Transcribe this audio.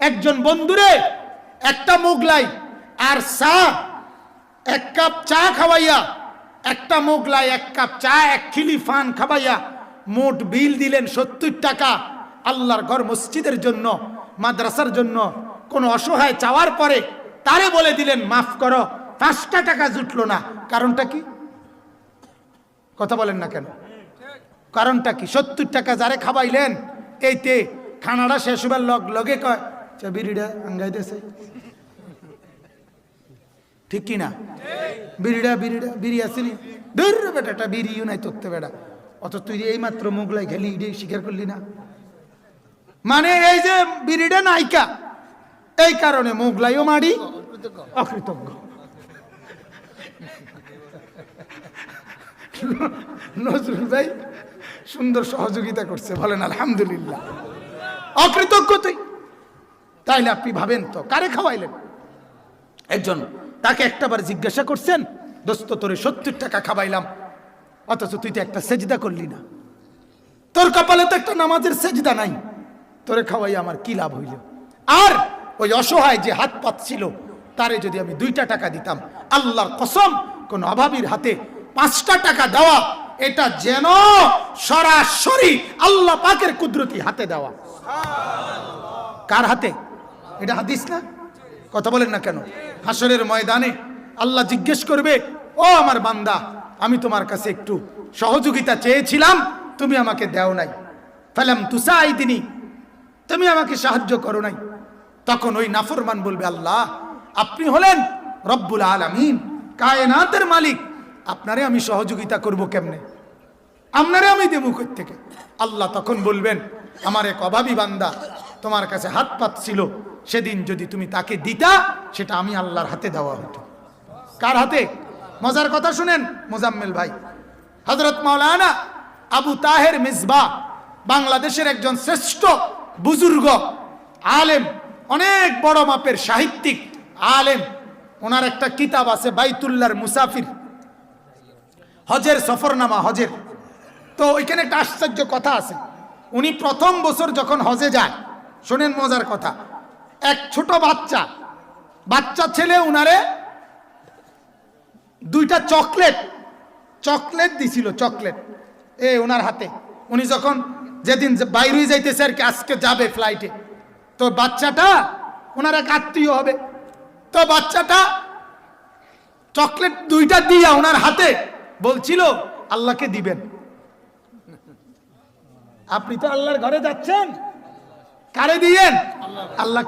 একজন বন্ধুরে একটা মোগলাই আর চা, এক কাপ চা খাওয়াইয়া, একটা মোগলাই, এক কাপ চা, এক খিলি ফান খাওয়াইয়া মোট বিল দিলেন 70 টাকা। আল্লাহর ঘর মসজিদের জন্য, মাদ্রাসার জন্য। কোন অসহায় চাওয়ার পরে তারে বলে দিলেন মাফ করো, 5টা টাকা জুটলো না। কারণটা কি? কথা বলেন না কেন? কারণটা কি? 70 টাকা যারে খাওয়াইলেন, এইতে খানাটা শেষ হবার লগে কয় বিড়িটা আঙ্গাইতেছে, ঠিক কিনা? বিড়ি আসেনি, দূর বেটাটা বিড়িও নাই তোরতে বেটা, অত তুই এই মাত্র মোগলাই খেলি, স্বীকার করলি না? মানে এই যে বিড়িটা নাইকা, এই কারণে মোগলাইও মারি অকৃতজ্ঞ। নজরুল ভাই সুন্দর সহযোগিতা করছে, বলেন আলহামদুলিল্লাহ। অকৃতজ্ঞ তুই, তাইলে আপনি ভাবেন তো কারে খাওয়াইলেন? একজন তাকে একটাবার জিজ্ঞাসা করছেন, দোস্ত তোরে 70 টাকা খাওয়াইলাম, অথচ তুই তো একটা সেজদা করলি না, তোর কপালে তো একটা নামাজের সেজদা নাই, তোরে খাওয়াই আমার কি লাভ হইল? আর ওই অসহায় যে হাত পাচ্ছিল তারে যদি আমি 2টা টাকা দিতাম, আল্লাহর কসম কোন অভাবীর হাতে 5টা টাকা দেওয়া, এটা যেন সরাসরি আল্লাহ পাকের কুদরতি হাতে দেওয়া। কার হাতে? এটা হাদিস না? কথা বলেন না কেন? হাসরের ময়দানে আল্লাহ জিজ্ঞেস করবে, ও আমার বান্দা, আমি তোমার কাছে একটু সহযোগিতা চেয়েছিলাম, তুমি আমাকে দাও নাই। ফালাম তুসাইদিনি, তুমি আমাকে সাহায্য করো নাই। তখন ওই নাফরমান বলবে, আল্লাহ আপনি হলেন রব্বুল আলামিন, কায়নাতের মালিক, আপনারে আমি সহযোগিতা করব কেমনে? আপনারে আমি দেবো কই থেকে? আল্লাহ তখন বলবেন, আমার এক অভাবী বান্দা তোমার কাছে হাত পাতছিল, সেদিন যদি তুমি তাকে দিতা, সেটা আমি আল্লাহর হাতে দেওয়া হতো। কার হাতে? মজার কথা শুনেন মোজাম্মেল ভাই, হযরত মাওলানা আবু তাহের মিসবাহ, বাংলাদেশের একজন শ্রেষ্ঠ বুজুর্গ আলেম, অনেক বড় মাপের সাহিত্যিক আলেম। ওনার একটা কিতাব আছে বাইতুল্লাহর মুসাফির, হজের সফরনামা, হজের। তো ওইখানে একটা আশ্চর্য কথা আছে। উনি প্রথম বছর যখন হজে যায়, শোনেন মজার কথা, এক ছোট বাচ্চা ছেলে উনারে 2টা চকলেট দিছিল, চকলেট ওনার হাতে। উনি যখন যেদিন বাইরে যাইতেছে আর কি, আজকে যাবে ফ্লাইটে, তো বাচ্চাটা ওনার এক আত্মীয় হবে, তো বাচ্চাটা চকলেট 2টা দিয়া ওনার হাতে বলছিল আল্লাহকে দিবেন। আপনি তো আল্লাহর ঘরে যাচ্ছেন, কারে দিয়েন? আল্লাহকে।